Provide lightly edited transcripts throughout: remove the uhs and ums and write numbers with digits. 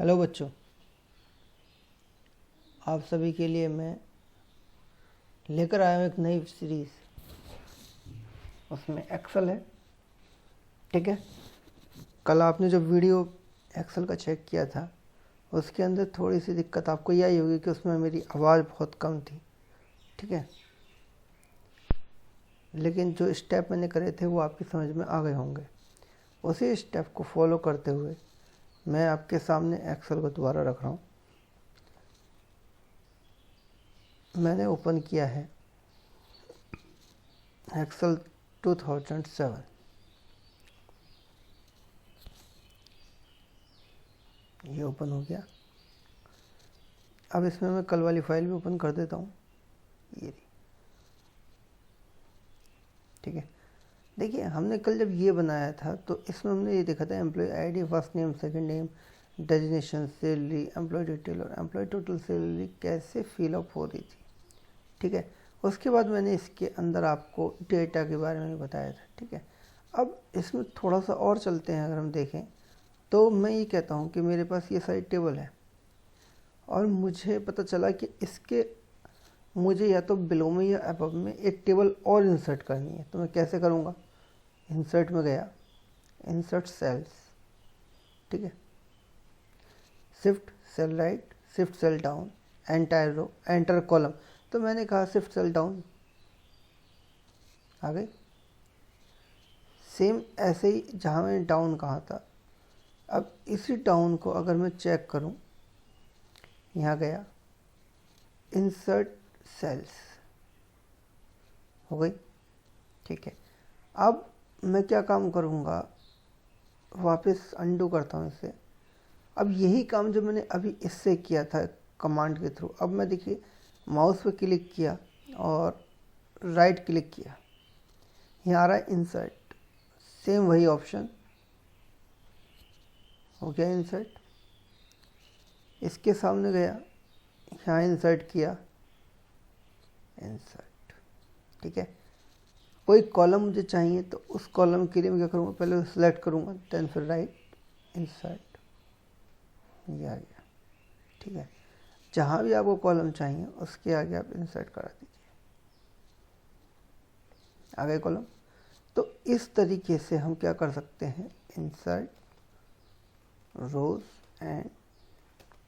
Hello बच्चों, आप सभी के लिए मैं लेकर आया हूँ एक नई सीरीज़। उसमें एक्सेल है। ठीक है, कल आपने जो वीडियो एक्सेल का चेक किया था उसके अंदर थोड़ी सी दिक्कत आपको यही होगी कि उसमें मेरी आवाज़ बहुत कम थी। ठीक है, लेकिन जो स्टेप मैंने करे थे वो आपकी समझ में आ गए होंगे। उसी स्टेप को फॉलो करते हुए मैं आपके सामने एक्सेल को दोबारा रख रहा हूँ। मैंने ओपन किया है एक्सेल 2007। ये ओपन हो गया। अब इसमें मैं कल वाली फाइल भी ओपन कर देता हूँ। ये रही। ठीक है, देखिए हमने कल जब ये बनाया था तो इसमें हमने ये देखा था employee ID, first name, second name, designation, salary, employee detail और एम्प्लॉय टोटल सैलरी कैसे फिल अप हो रही थी। ठीक है, उसके बाद मैंने इसके अंदर आपको डेटा के बारे में बताया था। ठीक है, अब इसमें थोड़ा सा और चलते हैं। अगर हम देखें तो मैं ये कहता हूँ कि मेरे पास ये सारी टेबल है और मुझे पता चला कि इसके मुझे या तो बिलो में या अबव में एक टेबल और इंसर्ट करनी है। तो मैं कैसे करूँगा? इंसर्ट में गया, इंसर्ट सेल्स। ठीक है, shift cell right, shift cell down, entire row, enter column. तो मैंने कहा शिफ्ट सेल डाउन, आ गई। सेम ऐसे ही जहाँ मैंने डाउन कहा था, अब इसी डाउन को अगर मैं चेक करूँ, यहाँ गया, इंसर्ट सेल्स, हो गई। ठीक है, अब मैं क्या काम करूँगा, वापस अंडू करता हूँ इसे। अब यही काम जो मैंने अभी इससे किया था कमांड के थ्रू, अब मैं देखिए माउस पे क्लिक किया और राइट क्लिक किया, यहाँ आ रहा है इंसर्ट। सेम वही ऑप्शन हो गया इंसर्ट। इसके सामने गया, यहाँ इंसर्ट किया, इंसर्ट। ठीक है, कोई कॉलम मुझे चाहिए तो उस कॉलम के लिए मैं क्या करूँगा, पहले सेलेक्ट करूँगा, देन फिर राइट, इंसर्ट, ये आ गया। ठीक है, जहाँ भी आपको कॉलम चाहिए उसके आगे आप इंसर्ट करा दीजिए, आ गए कॉलम। तो इस तरीके से हम क्या कर सकते हैं, insert rows and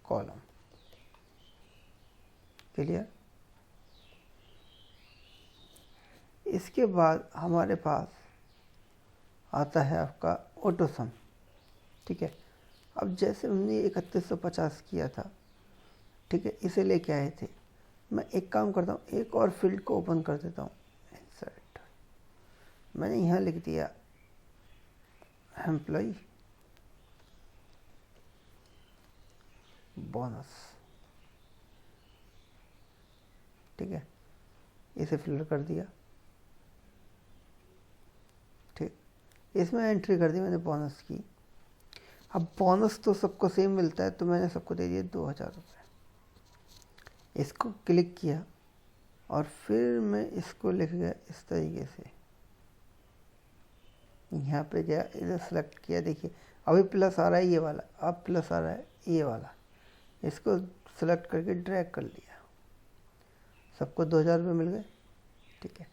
column. Clear? इसके बाद हमारे पास आता है आपका ऑटो सम। ठीक है, अब जैसे हमने 3150 किया था, ठीक है, इसे लेके आए थे। मैं एक काम करता हूँ, एक और फील्ड को ओपन कर देता हूँ, इंसर्ट। मैंने यहाँ लिख दिया एम्प्लॉय बोनस। ठीक है, इसे फिल्टर कर दिया। ठीक, इसमें एंट्री कर दी मैंने बोनस की। अब बोनस तो सबको सेम मिलता है तो मैंने सबको दे दिया 2000 रुपये। इसको क्लिक किया और फिर मैं इसको लिख गया इस तरीके से, यहाँ पे गया, इधर सेलेक्ट किया। देखिए अभी प्लस आ रहा है ये वाला, अब प्लस आ रहा है ये वाला। इसको सेलेक्ट करके ड्रैग कर लिया, सबको 2000 रुपये मिल गए। ठीक है,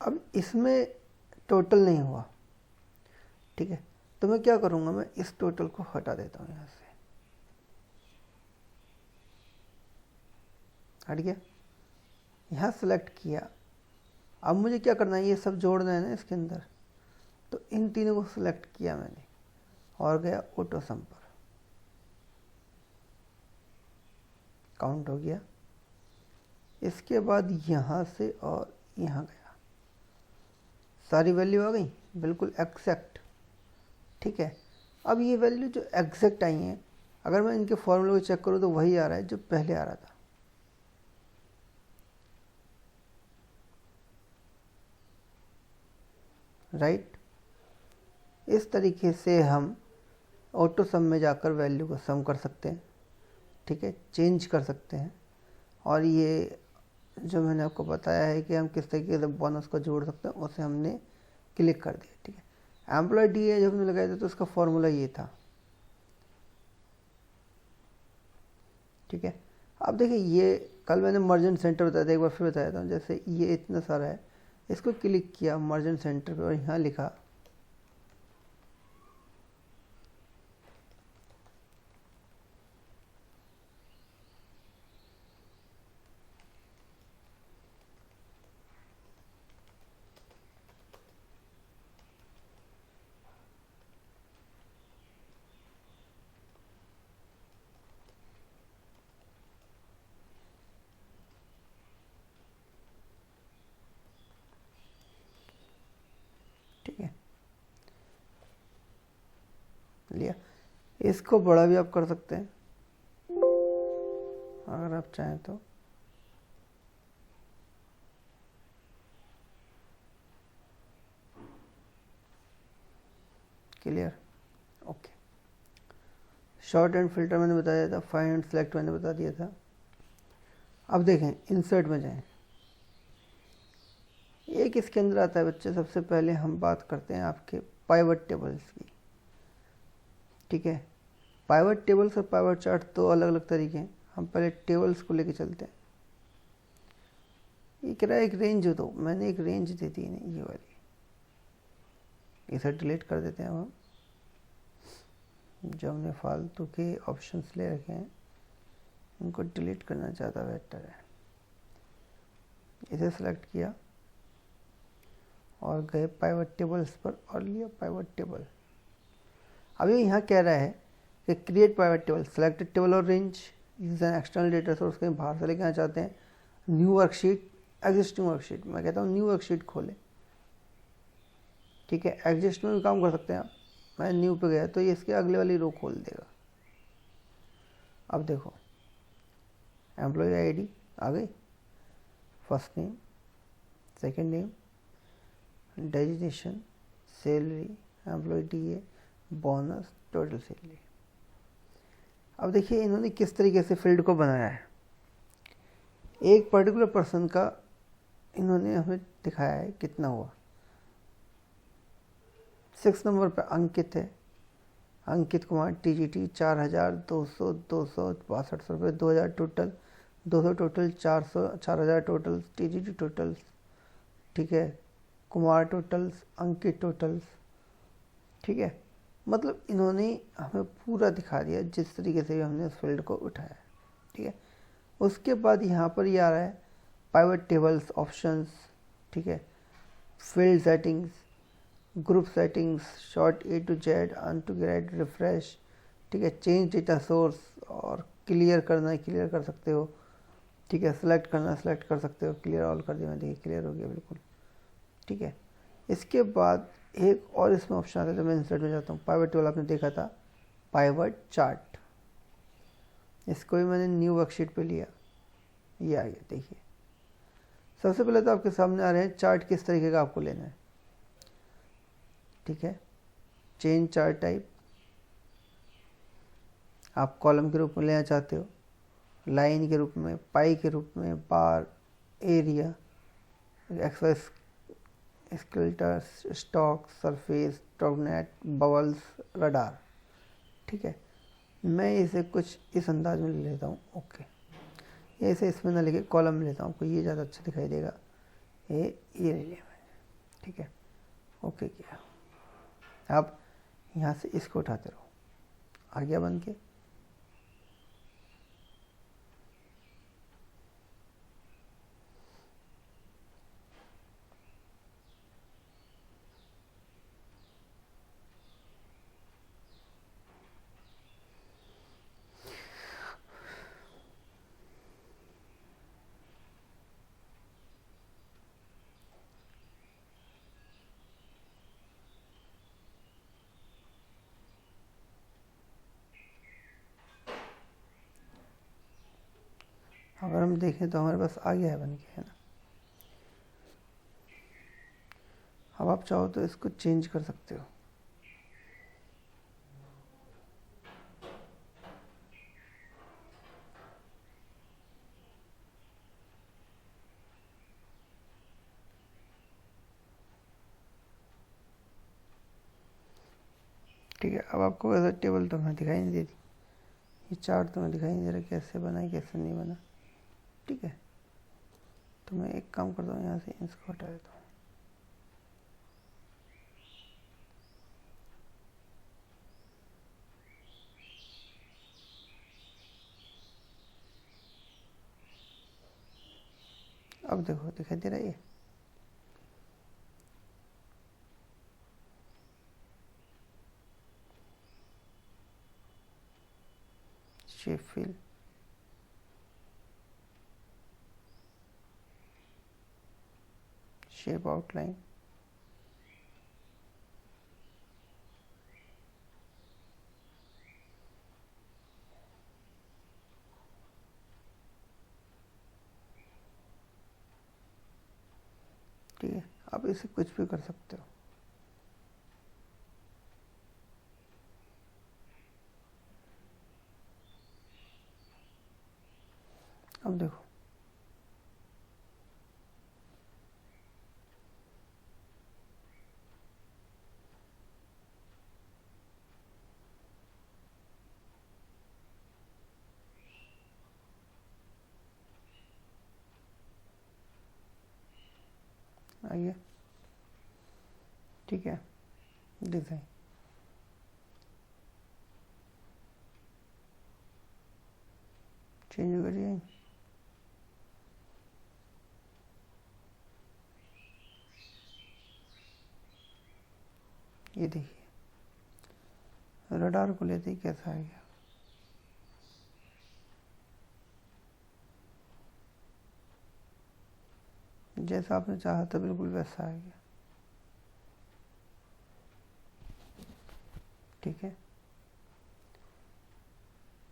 अब इसमें टोटल नहीं हुआ। ठीक है, तो मैं क्या करूँगा, मैं इस टोटल को हटा देता हूँ, यहाँ से हट गया। यहाँ सेलेक्ट किया, अब मुझे क्या करना है, ये सब जोड़ना है ना इसके अंदर। तो इन तीनों को सिलेक्ट किया मैंने और गया ऑटो सम पर, काउंट हो गया। इसके बाद यहाँ से और यहाँ गया, सारी वैल्यू आ गई बिल्कुल एग्जैक्ट। ठीक है, अब ये वैल्यू जो एग्जैक्ट आई हैं, अगर मैं इनके फॉर्मूले को चेक करूँ तो वही आ रहा है जो पहले आ रहा था। राइट, इस तरीके से हम ऑटो सम में जाकर वैल्यू को सम कर सकते हैं। ठीक है, चेंज कर सकते हैं। और ये जो मैंने आपको बताया है कि हम किस तरीके से बोनस को जोड़ सकते हैं, उसे हमने क्लिक कर दिया। ठीक है, एम्प्लॉय डी ए जब हमने लगाया था तो उसका फॉर्मूला ये था, ठीक है। अब देखिए ये कल मैंने मर्जन सेंटर बताया था, एक बार फिर बताया था। जैसे ये इतना सारा है, इसको क्लिक किया मर्जन सेंटर पे और यहाँ लिखा ठीक है, लिया। इसको बड़ा भी आप कर सकते हैं अगर आप चाहें तो। Clear, okay. Short and filter मैंने बताया था, फाइंड एंड सेलेक्ट मैंने बता दिया था। अब देखें इंसर्ट में जाएं, एक इसके अंदर आता है बच्चे। सबसे पहले हम बात करते हैं आपके पाइवट टेबल्स की, ठीक है। पाइवट टेबल्स और पाइवट चार्ट दो अलग अलग तरीके हैं। हम पहले टेबल्स को लेके चलते हैं। ये कह रहा है एक रेंज हो, तो मैंने एक रेंज दे दी नहीं, ये वाली। इसे डिलीट कर देते हैं हम, जो हमने फालतू के ऑप्शंस ले रखे हैं उनको डिलीट करना ज़्यादा बेहतर है। इसे सेलेक्ट किया और गए पाइवट टेबल्स पर और लिया पाइवट टेबल। अब ये यहाँ कह रहा है कि create pivot table, selected table और range use an external data source, कहीं बाहर से लेके आना चाहते हैं। न्यू वर्कशीट, एग्जिस्टिंग वर्कशीट, मैं कहता हूँ न्यू वर्कशीट खोले, ठीक है। एग्जिस्ट में भी काम कर सकते हैं आप। मैं न्यू पे गया तो ये इसके अगले वाली रो खोल देगा। अब देखो एम्प्लॉय आईडी आ गई, first name, second name, designation, salary, employee DA, bonus, total salary. अब देखिए इन्होंने किस तरीके से फील्ड को बनाया है। एक पर्टिकुलर पर्सन का इन्होंने हमें दिखाया है कितना हुआ। 6 नंबर पर अंकित है, अंकित कुमार, टीजीटी 4200, 262 रुपये, 2000 total, 200 total, 400, 4000 total, TGT totals, ठीक है। कुमार टोटल्स, अंकित टोटल्स, ठीक है। मतलब इन्होंने हमें पूरा दिखा दिया जिस तरीके से हमने उस फील्ड को उठाया, ठीक है। उसके बाद यहाँ पर ये आ रहा है पाइवट टेबल्स ऑप्शंस, ठीक है। Field settings, group settings, sort A to Z, अन टू ग्रेड, रिफ्रेश, ठीक है। चेंज डेटा सोर्स, और क्लियर करना है क्लियर कर सकते हो, ठीक है। सेलेक्ट करना सेलेक्ट कर सकते हो, क्लियर ऑल कर दिया, देखिए क्लियर हो गया बिल्कुल, ठीक है। इसके बाद एक और इसमें ऑप्शन आता है, जब मैं इंसर्ट में जाता हूँ, पाइवट टेबल आपने देखा था, पाइवट चार्ट। इसको भी मैंने न्यू वर्कशीट पे लिया, ये आ गया। देखिए सबसे पहले तो आपके सामने आ रहे हैं चार्ट किस तरीके का आपको लेना है, ठीक है। चेंज चार्ट टाइप, आप कॉलम के रूप में लेना चाहते हो, लाइन के रूप में, पाई के रूप में, बार, एरिया, एक्सेस, स्केलेटर, stock, surface, doughnut, bubbles, radar, ठीक है। मैं इसे कुछ इस अंदाज में ले लेता हूँ, ओके। ये इसे इसमें ना लेके कॉलम में लेता हूँ, आपको ये ज़्यादा अच्छा दिखाई देगा। ये ले लिया मैंने, ठीक है, ओके किया। आप यहाँ से इसको उठाते रहो, आ गया बन के। अगर हम देखें तो हमारे पास आ गया है बन के, है ना। अब आप चाहो तो इसको चेंज कर सकते हो, ठीक है। अब आपको वैसा टेबल तो हमें दिखाई नहीं देती, ये चार्ट तुम्हें दिखाई नहीं दे रहा कैसे बना है कैसे नहीं बना, ठीक है। तो मैं एक काम करता हूँ, यहाँ से इसको हटा देता हूँ। अब देखो दिखाई दे रहा है ये, शेप फिल, शेप आउटलाइन, ठीक है। आप इसे कुछ भी कर सकते हो। अब देखो आइए, ठीक है। डिज़ाइन चेंज करिए, ये देखिए रडार को लेते ही कैसा आ गया, जैसा आपने चाहा था बिल्कुल वैसा आ गया, ठीक है।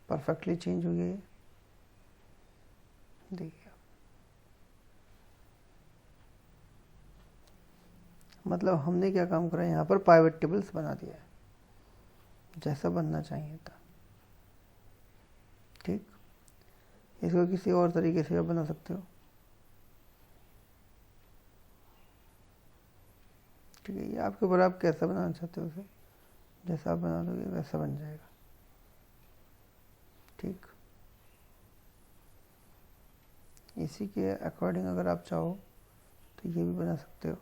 परफेक्टली चेंज हो गया ये, देखिए। मतलब हमने क्या काम करा है, यहाँ पर पाइवट टेबल्स बना दिया है जैसा बनना चाहिए था, ठीक। इसको किसी और तरीके से आप बना सकते हो, ठीक है। ये आपके ऊपर, आप कैसा बनाना चाहते हो उसे, जैसा आप बना दोगे वैसा बन जाएगा, ठीक। इसी के अकॉर्डिंग अगर आप चाहो तो ये भी बना सकते हो,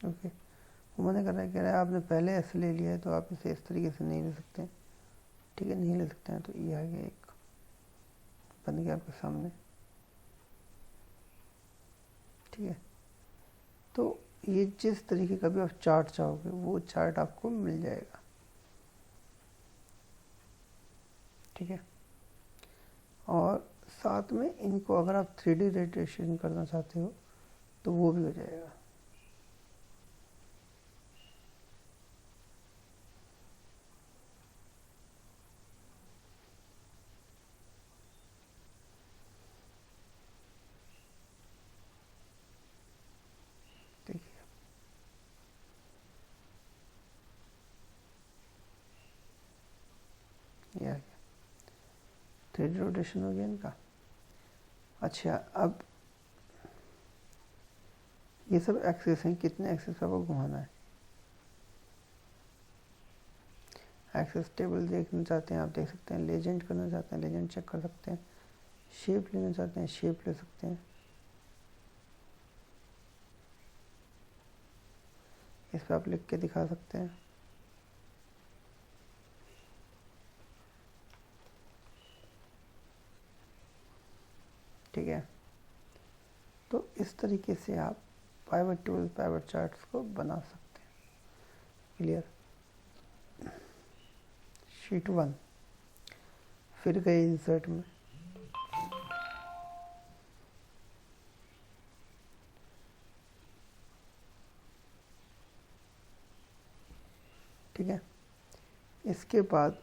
ओके। वो मैंने कह रहा है आपने पहले ऐसे ले लिया है तो आप इसे इस तरीके से नहीं ले सकते, ठीक है। नहीं ले सकते हैं तो ये आ गया, एक बन गया आपके सामने, ठीक है। तो ये जिस तरीके का भी आप चार्ट चाहोगे वो चार्ट आपको मिल जाएगा, ठीक है। और साथ में इनको अगर आप 3D रोटेशन करना चाहते हो तो वो भी हो जाएगा, देखिए। ये आ गया, 3D रोटेशन हो गया इनका। अच्छा, अब ये सब एक्सेस हैं, कितने एक्सेस आपको घुमाना है। एक्सेस टेबल देखना चाहते हैं आप देख सकते हैं, लेजेंड करना चाहते हैं लेजेंड चेक कर सकते हैं, शेप लेना चाहते हैं शेप ले सकते हैं, इस पर आप लिख के दिखा सकते हैं, ठीक है। तो इस तरीके से आप पाइवट टेबल पाइवट चार्ट्स को बना सकते हैं, क्लियर। शीट 1 फिर गए इंसर्ट में, ठीक है। इसके बाद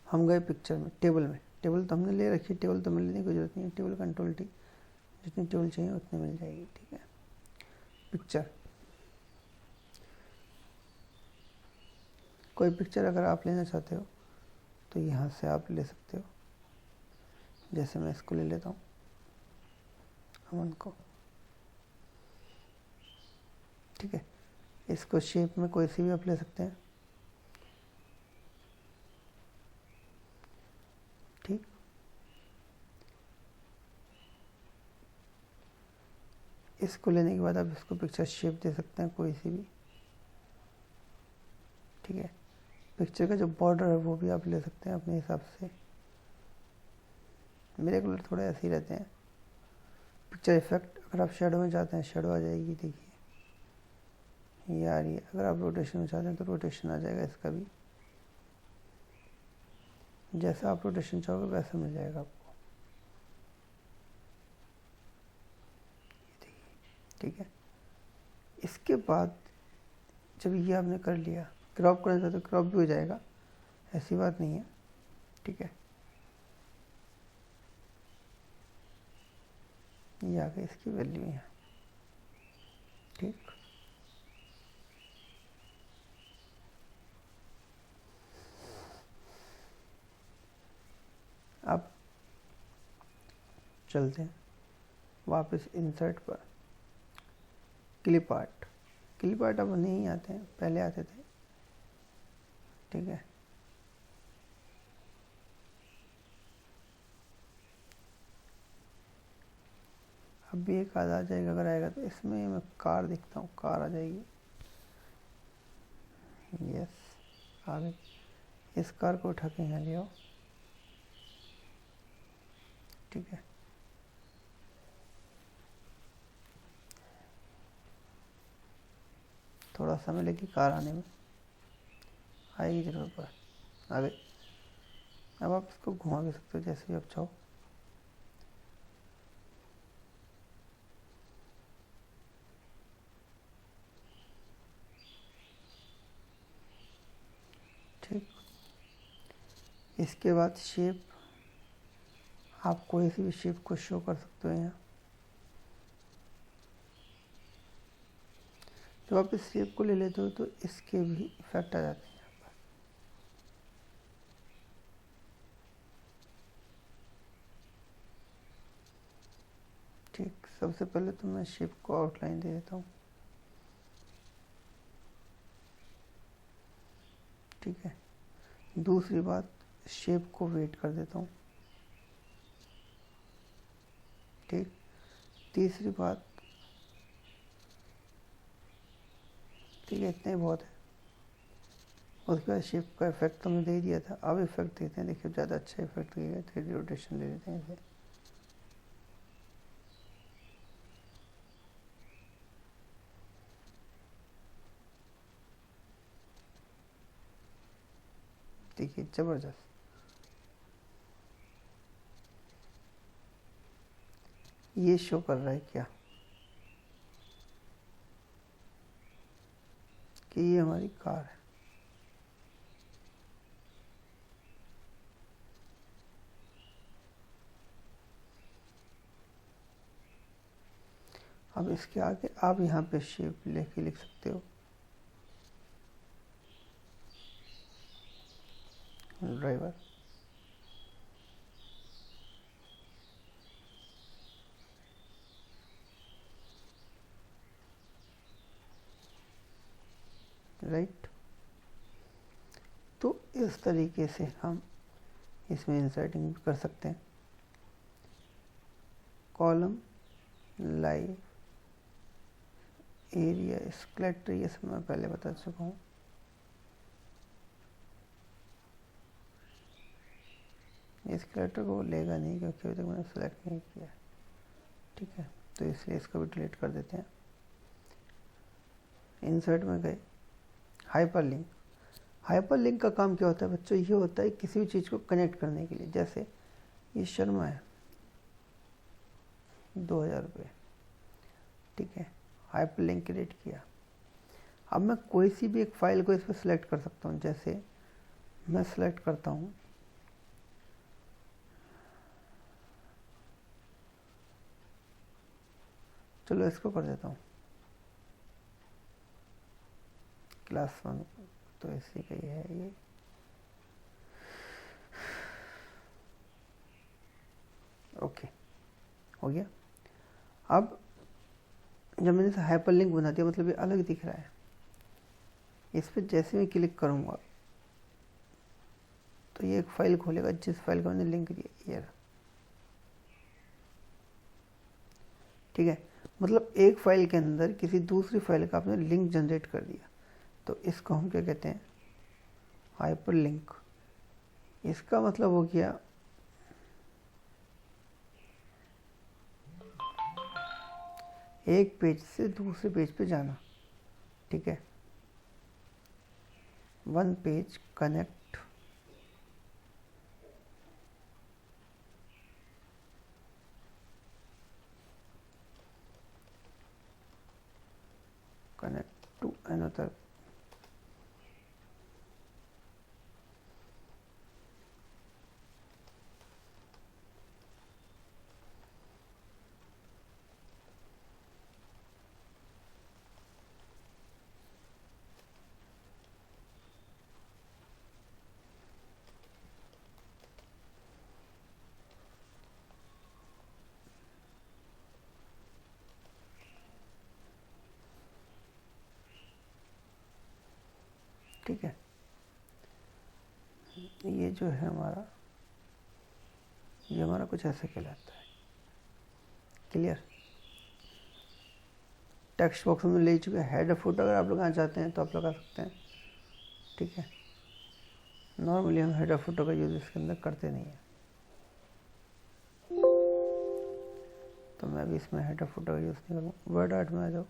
हम गए पिक्चर में, टेबल में। टेबल तो हमने ले रखी, टेबल तो मिलने की जरूरत नहीं है, टेबल कंट्रोल टी, जितनी टेबल चाहिए उतनी मिल जाएगी, ठीक है। पिक्चर, कोई पिक्चर अगर आप लेना चाहते हो तो यहाँ से आप ले सकते हो, जैसे मैं इसको ले लेता हूँ अमन को, ठीक है। इसको शेप में कोई सी भी आप ले सकते हैं, ठीक। इसको लेने के बाद आप इसको पिक्चर शेप दे सकते हैं कोई सी भी, ठीक है। पिक्चर का जो बॉर्डर है वो भी आप ले सकते हैं अपने हिसाब से। मेरे कलर थोड़े ऐसे ही रहते हैं। पिक्चर इफेक्ट, अगर आप शेडो में जाते हैं शेडो आ जाएगी, देखिए ये आ रही है। अगर आप रोटेशन में चाहते हैं तो रोटेशन आ जाएगा इसका भी, जैसा आप रोटेशन चाहोगे वैसा मिल जाएगा आपको, ठीक है। इसके बाद जब ये आपने कर लिया, क्रॉप करना चाहते तो क्रॉप भी हो जाएगा, ऐसी बात नहीं है, ठीक है। ये आ गई इसकी वैल्यू यहाँ, ठीक। अब चलते हैं वापस इंसर्ट पर, क्लिप आर्ट। क्लिप आर्ट अब नहीं आते हैं, पहले आते थे, ठीक है। अब भी एक आधा आ जाएगा, अगर आएगा तो। इसमें मैं कार देखता हूँ, कार आ जाएगी, यस आ गई। इस कार को उठा के यहाँ ले आओ, ठीक है। थोड़ा समय लगी कार आने में, आएगी जरूर पर, आ गई। अब आप इसको घुमा भी सकते हो जैसे भी आप चाहो, ठीक। इसके बाद शेप, आप कोई सी भी शेप को शो कर सकते हो यहाँ। जब आप इस शेप को ले लेते हो तो इसके भी इफेक्ट आ जाते हैं यहाँ पर, ठीक। सबसे पहले तो मैं शेप को आउटलाइन दे देता हूँ, ठीक है। दूसरी बात, शेप को वेट कर देता हूँ, ठीक। तीसरी बात, ठीक है, इतना ही बहुत है। उसके बाद शेप का इफेक्ट तो मैं दे दिया था, अब इफेक्ट देते हैं। देखिए ज़्यादा अच्छा इफेक्ट दिएगा, 3D रोटेशन दे देते हैं इसे, देखिए ज़बरदस्त। ये शो कर रहा है क्या कि ये हमारी कार है। अब इसके आगे आप यहाँ पे शेप लेके लिख सकते हो, ड्राइवर, राइट। तो इस तरीके से हम इसमें इंसर्टिंग कर सकते हैं। कॉलम, लाइव, एरिया, स्केलेटर, ये सब मैं पहले बता चुका हूँ। स्केलेटर को लेगा नहीं क्योंकि अभी तक मैंने सेलेक्ट नहीं किया, ठीक है। तो इसलिए इसको भी डिलीट कर देते हैं। इंसर्ट में गए, हाइपरलिंक। हाइपरलिंक का काम क्या होता है बच्चों? ये होता है किसी भी चीज़ को कनेक्ट करने के लिए। जैसे ये शर्मा है, 2000 रुपये, ठीक है। हाइपरलिंक क्रिएट किया। अब मैं कोई सी भी एक फाइल को इस पर सिलेक्ट कर सकता हूँ। जैसे मैं सिलेक्ट करता हूँ चलो इसको कर देता हूँ क्लास 1, तो इसी का ही है ये। ओके, हो गया। अब जब मैंने इसे हाइपर लिंक बना दिया, मतलब ये अलग दिख रहा है, इस पर जैसे मैं क्लिक करूँगा तो ये एक फाइल खोलेगा जिस फाइल का मैंने लिंक दिया, ये, ठीक है। मतलब एक फाइल के अंदर किसी दूसरी फाइल का आपने लिंक जनरेट कर दिया, तो इसको हम क्या कहते हैं, हाइपर लिंक। इसका मतलब हो गया एक पेज से दूसरे पेज पे जाना, ठीक है। One page connect to another, ठीक है। ये जो है हमारा, ये हमारा कुछ ऐसे कहलाता है। क्लियर। टेक्स्ट बॉक्स में ले चुके हैं। हेडर फुटर अगर आप लोग आना चाहते हैं तो आप लगा सकते हैं, ठीक है। नॉर्मली हम हेडर फुटर का यूज़ इसके अंदर करते नहीं है, तो मैं भी इसमें हेडर फुटर का यूज़ नहीं करूँगा। वर्ड आर्ट में आ जाओ,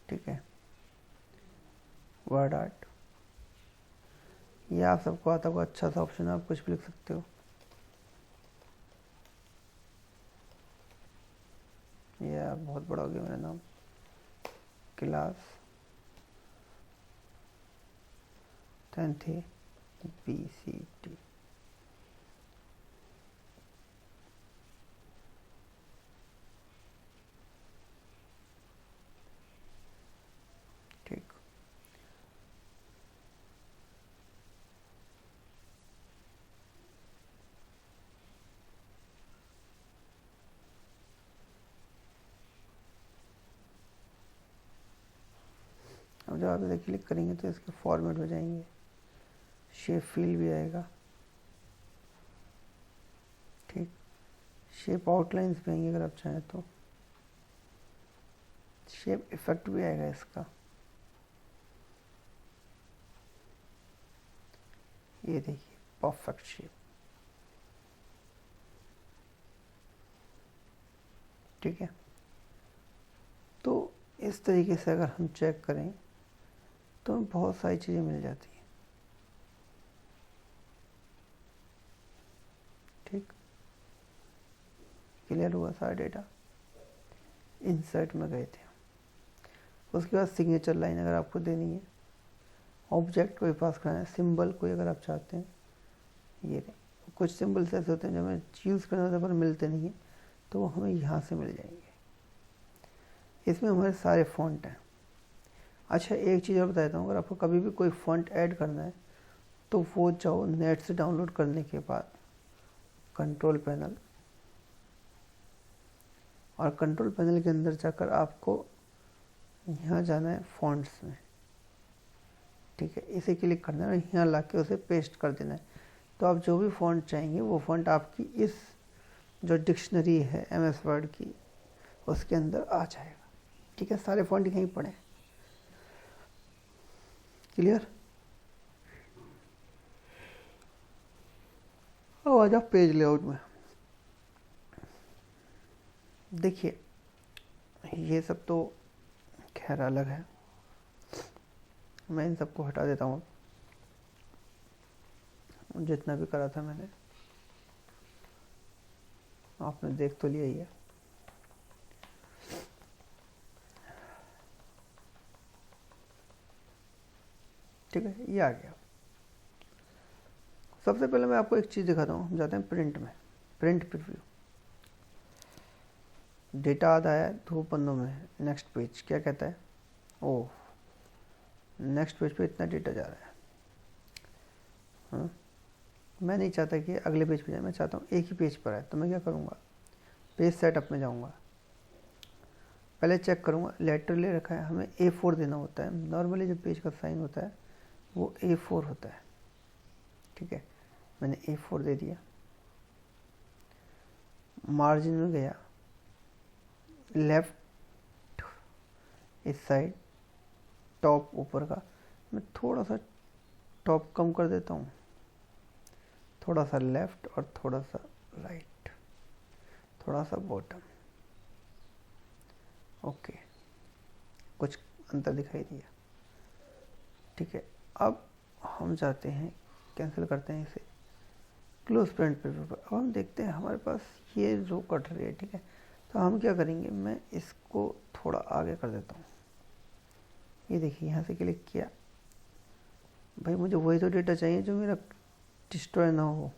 ठीक है। वर्ड आर्ट, ये आप सबको आता होगा, अच्छा सा ऑप्शन है, आप कुछ भी लिख सकते हो। ये बहुत बड़ा हो गया मेरा नाम, क्लास 10th BCD, ठीक। अब जब आप इसे क्लिक करेंगे तो इसके फॉर्मेट हो जाएंगे, शेप फील भी आएगा, ठीक। शेप आउटलाइंस भी आएंगे अगर आप चाहें तो, शेप इफेक्ट भी आएगा इसका। ये देखिए परफेक्ट शेप, ठीक है। तो इस तरीके से अगर हम चेक करें तो बहुत सारी चीज़ें मिल जाती हैं, ठीक। क्लियर हुआ सारा डेटा। इंसर्ट में गए थे, उसके बाद सिग्नेचर लाइन अगर आपको देनी है, ऑब्जेक्ट कोई पास कराना है, सिंबल कोई अगर आप चाहते हैं, ये कुछ सिंबल्स ऐसे होते हैं जो हमें यूज़ करने होते हैं पर मिलते नहीं हैं, तो वो हमें यहाँ से मिल जाएंगे। इसमें हमारे सारे फ़ॉन्ट हैं। अच्छा, एक चीज़ और बता देता हूँ, अगर आपको कभी भी कोई फ़ॉन्ट ऐड करना है तो वो जाओ नेट से डाउनलोड करने के बाद कंट्रोल पैनल, और कंट्रोल पैनल के अंदर जाकर आपको यहाँ जाना है फ़ॉन्ट्स में, ठीक है। इसे क्लिक करना है और यहाँ ला के उसे पेस्ट कर देना है, तो आप जो भी फ़ॉन्ट चाहेंगे वो फ़ॉन्ट आपकी इस जो डिक्शनरी है MS वर्ड की उसके अंदर आ जाएगा, ठीक है। सारे फ़ॉन्ट यहीं पड़े हैं। क्लियर। अब आ जाओ पेज लेआउट में। देखिए ये सब तो खैर अलग है, मैं इन सबको हटा देता हूँ। जितना भी करा था मैंने, आपने देख तो लिया ही है, ठीक है। ये आ गया। सबसे पहले मैं आपको एक चीज़ दिखाता हूँ, हम जाते हैं प्रिंट में, प्रिंट प्रीव्यू। डेटा आधा है 2 पन्नों में, नेक्स्ट पेज क्या कहता है, ओह नेक्स्ट पेज पे इतना डेटा जा रहा है, हाँ, मैं नहीं चाहता कि अगले पेज पे जाए, मैं चाहता हूँ एक ही पेज पर है। तो मैं क्या करूँगा, पेज सेटअप में जाऊँगा, पहले चेक करूँगा लेटर ले रखा है, हमें A4 देना होता है। नॉर्मली जो पेज का साइन होता है वो A4 होता है, ठीक है। मैंने A4 दे दिया, मार्जिन में गया, लेफ्ट इस साइड, टॉप ऊपर का मैं थोड़ा सा टॉप कम कर देता हूँ, थोड़ा सा लेफ्ट और थोड़ा सा राइट, थोड़ा सा बॉटम। ओके, कुछ अंतर दिखाई दिया, ठीक है। अब हम जाते हैं, कैंसिल करते हैं इसे, क्लोज प्रिंट पेपर पर। अब हम देखते हैं हमारे पास ये रो कट रही है, ठीक है। तो हम क्या करेंगे, मैं इसको थोड़ा आगे कर देता हूँ। ये देखिए, यहाँ से क्लिक किया, भाई मुझे वही तो डेटा चाहिए जो मेरा डिस्ट्रॉय ना हो।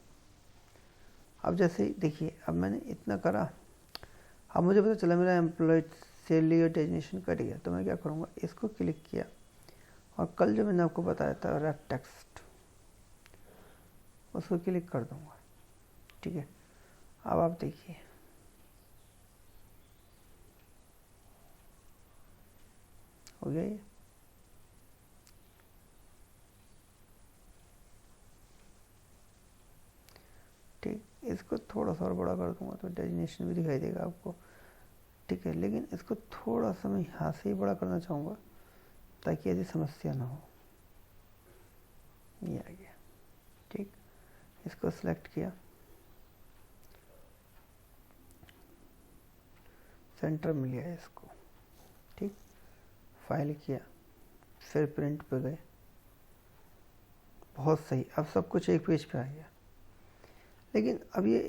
अब जैसे ही देखिए, अब मैंने इतना करा, अब मुझे पता चला मेरा एम्प्लॉय सैलरी और डेजिग्नेशन कट गया। तो मैं क्या करूँगा, इसको क्लिक किया और कल जो मैंने आपको बताया था रैप टेक्स्ट, उसको क्लिक कर दूँगा, ठीक है। अब आप देखिए, हो गया ये। ठीक, इसको थोड़ा सा और बड़ा कर दूंगा तो डेजिग्नेशन भी दिखाई देगा आपको, ठीक है। लेकिन इसको थोड़ा सा मैं यहाँ से ही बड़ा करना चाहूँगा ताकि ऐसी समस्या ना हो। ये आ गया, ठीक। इसको सिलेक्ट किया, सेंटर में लिया इसको, ठीक। फाइल किया, फिर प्रिंट पे गए, बहुत सही। अब सब कुछ एक पेज पे आ गया। लेकिन अब ये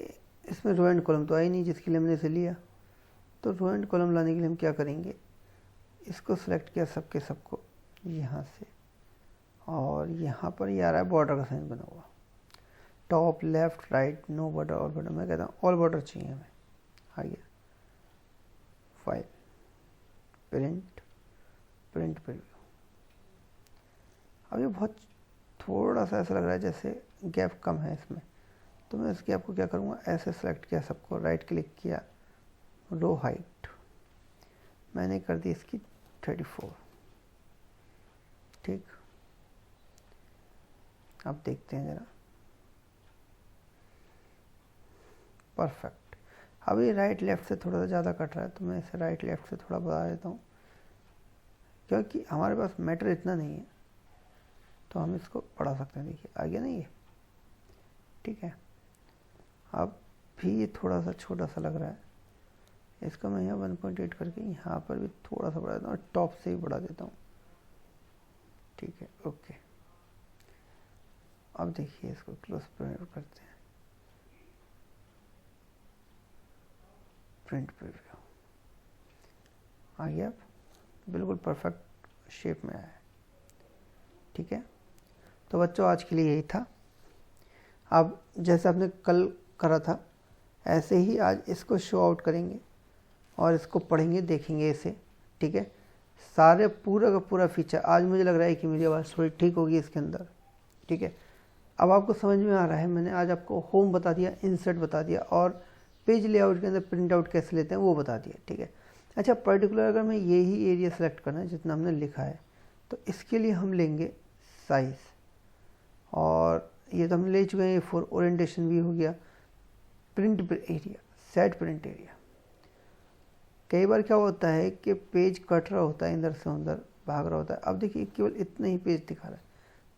इसमें रो एंड कॉलम तो आई नहीं जिसके लिए हमने इसे लिया। तो रो एंड कॉलम लाने के लिए हम क्या करेंगे, इसको सिलेक्ट किया सबके सबको यहाँ से, और यहाँ पर ये आ रहा है बॉर्डर का साइन बना हुआ, top left right no border all border. मैं कहता हूँ ऑल बॉर्डर चाहिए हमें। आ गया, फाइल, प्रिंट, प्रिंट प्रीव्यू। अब ये बहुत थोड़ा सा ऐसा लग रहा है जैसे गैप कम है इसमें, तो मैं इस गैप को क्या करूँगा, ऐसे सेलेक्ट किया सबको, राइट क्लिक किया, रो हाइट मैंने कर दी इसकी 34, ठीक। अब देखते हैं ज़रा, परफेक्ट। अब ये राइट लेफ्ट से थोड़ा सा ज़्यादा कट रहा है, तो मैं इसे राइट लेफ्ट से थोड़ा बढ़ा देता हूँ, क्योंकि हमारे पास मैटर इतना नहीं है, तो हम इसको बढ़ा सकते हैं। देखिए आ गया ना ये, ठीक है। अब भी ये थोड़ा सा छोटा सा लग रहा है, इसका मैं यहाँ 1.8 करके यहाँ पर भी थोड़ा सा बढ़ा देता हूँ और टॉप से भी बढ़ा देता हूँ, ठीक है। ओके, अब देखिए इसको क्लोज करते हैं, प्रिंट प्रीव्यू आ गया, बिल्कुल परफेक्ट शेप में आया है, ठीक है। तो बच्चों आज के लिए यही था। अब जैसे आपने कल करा था ऐसे ही आज इसको शो आउट करेंगे और इसको पढ़ेंगे, देखेंगे इसे, ठीक है। सारे पूरा का पूरा फीचर, आज मुझे लग रहा है कि मेरी आवाज़ थोड़ी ठीक होगी इसके अंदर, ठीक है। अब आपको समझ में आ रहा है, मैंने आज आपको होम बता दिया, इंसर्ट बता दिया, और पेज लेआउट के अंदर प्रिंट आउट कैसे लेते हैं वो बता दिया, ठीक है। अच्छा, पर्टिकुलर अगर मैं यही एरिया सेलेक्ट करना है जितना हमने लिखा है, तो इसके लिए हम लेंगे साइज़, और ये तो हम ले चुके हैं। फॉर ओरिएंटेशन भी हो गया, print area, set print area. कई बार क्या होता है कि पेज कट रहा होता है, इधर से उधर भाग रहा होता है। अब देखिए केवल इतना ही पेज दिखा रहा है,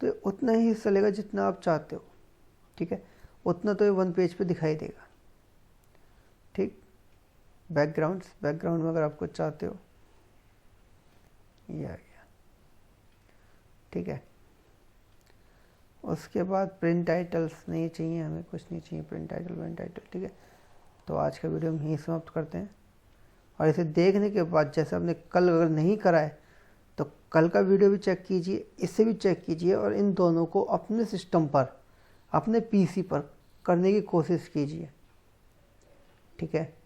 तो उतना ही हिस्सा लेगा जितना आप चाहते हो, ठीक है। उतना तो ये वन पेज पे दिखाई देगा, ठीक। बैकग्राउंड में अगर आपको चाहते हो, ये आ गया, ठीक है। उसके बाद प्रिंट टाइटल्स नहीं चाहिए हमें, कुछ नहीं चाहिए, प्रिंट टाइटल, ठीक है। तो आज का वीडियो हम यहीं समाप्त करते हैं, और इसे देखने के बाद जैसे आपने कल अगर नहीं करा है तो कल का वीडियो भी चेक कीजिए, इसे भी चेक कीजिए, और इन दोनों को अपने सिस्टम पर, अपने पीसी पर करने की कोशिश कीजिए, ठीक है।